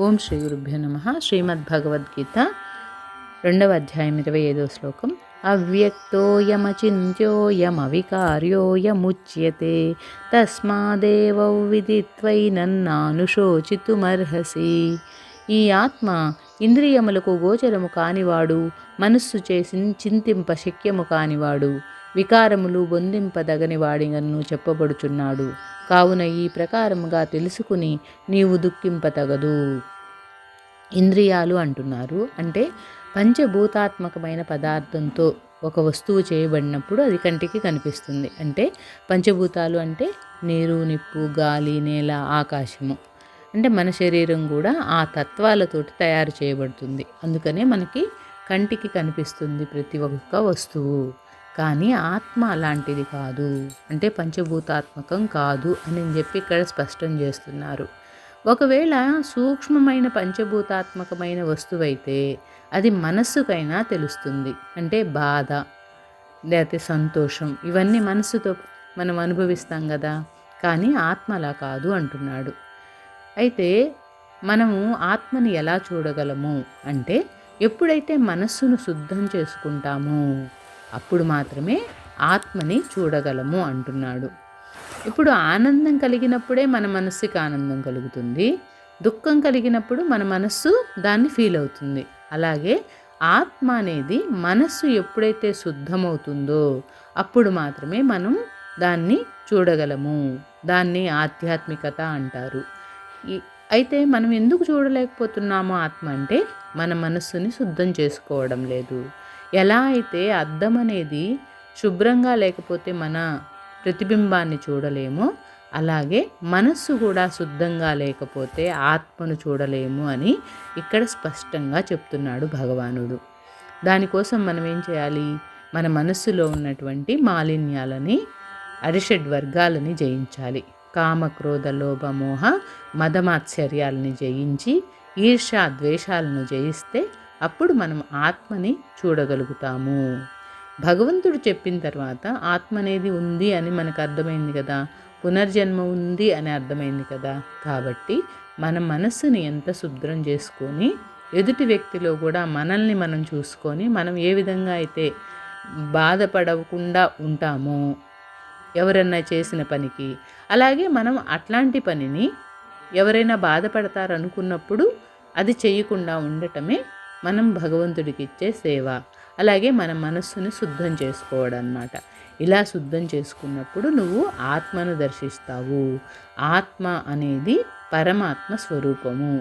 ఓం శ్రీ గురుభ్యో నమః. శ్రీమద్భగవద్గీత 2వ అధ్యాయం 25వ శ్లోకం. అవ్యక్తోయమచింత్యోయమవికార్యోయముచ్యతే తస్మాదేవౌ విదిత్వైనన్నానుశోచితుమర్హసి. ఈ ఆత్మ ఇంద్రియములకు గోచరము కానివాడు, మనస్సు చేసి చింతింప శక్యము కానివాడు, వికారములు బొందింపదగని వాడిగను చెప్పబడుచున్నాడు. కావున ఈ ప్రకారముగా తెలుసుకుని నీవు దుఃఖింపతగదు. ఇంద్రియాలు అంటున్నారు అంటే పంచభూతాత్మకమైన పదార్థంతో ఒక వస్తువు చేయబడినప్పుడు అది కంటికి కనిపిస్తుంది. అంటే పంచభూతాలు అంటే నీరు, నిప్పు, గాలి, నేల, ఆకాశము. అంటే మన శరీరం కూడా ఆ తత్వాలతోటి తయారు చేయబడుతుంది. అందుకనే మనకి కంటికి కనిపిస్తుంది ప్రతి ఒక్క వస్తువు. కానీ ఆత్మ అలాంటిది కాదు, అంటే పంచభూతాత్మకం కాదు అని చెప్పి ఇక్కడ స్పష్టం చేస్తున్నారు. ఒకవేళ సూక్ష్మమైన పంచభూతాత్మకమైన వస్తువైతే అది మనస్సుకైనా తెలుస్తుంది. అంటే బాధ లేకపోతే సంతోషం ఇవన్నీ మనస్సుతో మనం అనుభవిస్తాం కదా. కానీ ఆత్మ అలా కాదు అంటున్నాడు. అయితే మనము ఆత్మని ఎలా చూడగలము అంటే ఎప్పుడైతే మనస్సును శుద్ధం చేసుకుంటామో అప్పుడు మాత్రమే ఆత్మని చూడగలము అంటున్నాడు. ఇప్పుడు ఆనందం కలిగినప్పుడే మన మనస్సుకి ఆనందం కలుగుతుంది, దుఃఖం కలిగినప్పుడు మన మనస్సు దాన్ని ఫీల్ అవుతుంది. అలాగే ఆత్మ అనేది మనస్సు ఎప్పుడైతే శుద్ధమవుతుందో అప్పుడు మాత్రమే మనం దాన్ని చూడగలము. దాన్ని ఆధ్యాత్మికత అంటారు. అయితే మనం ఎందుకు చూడలేకపోతున్నామో ఆత్మ అంటే మన మనస్సుని శుద్ధం చేసుకోవడం లేదు. ఎలా అయితే అద్దం అనేది శుభ్రంగా లేకపోతే మన ప్రతిబింబాన్ని చూడలేమో, అలాగే మనస్సు కూడా శుద్ధంగా లేకపోతే ఆత్మను చూడలేము అని ఇక్కడ స్పష్టంగా చెప్తున్నాడు భగవానుడు. దానికోసం మనం ఏం చేయాలి? మన మనస్సులో ఉన్నటువంటి మాలిన్యాలని, అరిషడ్ వర్గాలని జయించాలి. కామ, క్రోధ, లోభ, మోహ, మదమాత్సర్యాలని జయించి ఈర్ష్య, ద్వేషాలను జయిస్తే అప్పుడు మనం ఆత్మని చూడగలుగుతాము. భగవంతుడు చెప్పిన తర్వాత ఆత్మ అనేది ఉంది అని మనకు అర్థమైంది కదా, పునర్జన్మ ఉంది అని అర్థమైంది కదా. కాబట్టి మన మనస్సుని ఎంత శుభ్రం చేసుకొని ఎదుటి వ్యక్తిలో కూడా మనల్ని మనం చూసుకొని మనం ఏ విధంగా అయితే బాధపడకుండా ఉంటామో ఎవరన్నా చేసిన పనికి, అలాగే మనం అట్లాంటి పనిని ఎవరైనా బాధపడతారనుకున్నప్పుడు అది చేయకుండా ఉండటమే మనం భగవంతుడికి ఇచ్చే సేవ. అలాగే మన మనస్సుని శుద్ధం చేసుకోవడం అన్నమాట. ఇలా శుద్ధం చేసుకున్నప్పుడు నువ్వు ఆత్మను దర్శిస్తావు. ఆత్మ అనేది పరమాత్మ స్వరూపము.